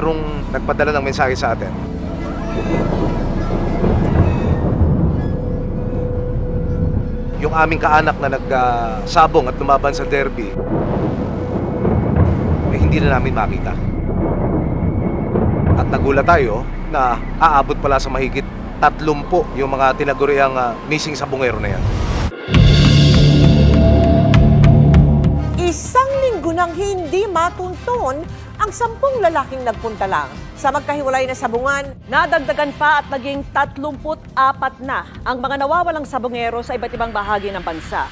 merong nagpadala ng mensahe sa atin. Yung aming kaanak na nagsabong at lumaban sa derby, hindi na namin makita. At nagulat tayo na aabot pala sa mahigit 30 yung mga tinaguriang missing sabongero na yan. Isang linggo nang hindi matunton ang 10 lalaking nagpunta lang sa magkahiwalay na sabungan. Nadagdagan pa at naging 34 na ang mga nawawalang sabongero sa iba't ibang bahagi ng bansa.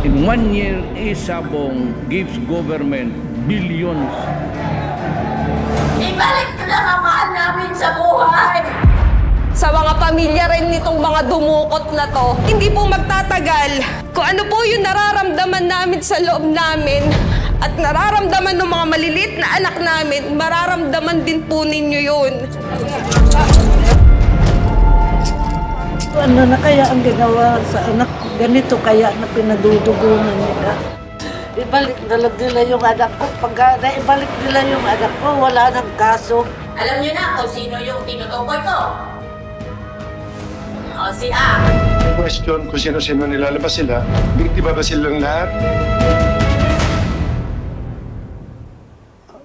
In 1 year, Sabong gives government billions. Ibalik ko na ang mahal namin sa buhay! Sa mga pamilya rin nitong mga dumukot na to, hindi po magtatagal. Kung ano po yung nararamdaman namin sa loob namin at nararamdaman ng mga maliliit na anak namin, mararamdaman din po ninyo yun. Ano na kaya ang ginawa sa anak ko? Ganito kaya na pinadudugunan nila. Ibalik na lang nila yung anak ko. Pag naibalik nila yung anak ko, wala nang kaso. Alam niyo na kung sino yung tinutukoy ko? O si A. Question kung sino-sino nilalabas sila. Biktima ba silang lahat?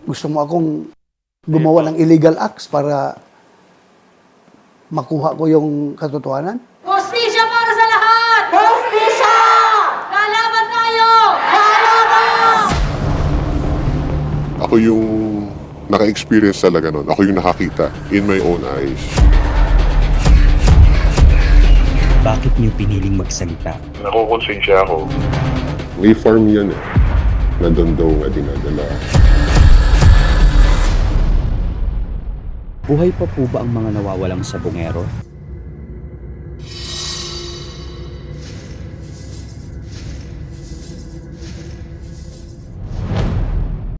Gusto mo akong gumawa ng illegal acts para makuha ko yung katotohanan? Hustisya para sa lahat! Hustisya! Lalaban tayo! Lalaban! Ako yung naka-experience talaga nun. Ako yung nakakita in my own eyes. Bakit niyo piniling magsalita? Nakukonsensya ako. May farm yan eh. Na doon daw nga dinadala. Buhay pa po ba ang mga nawawalang sabongero?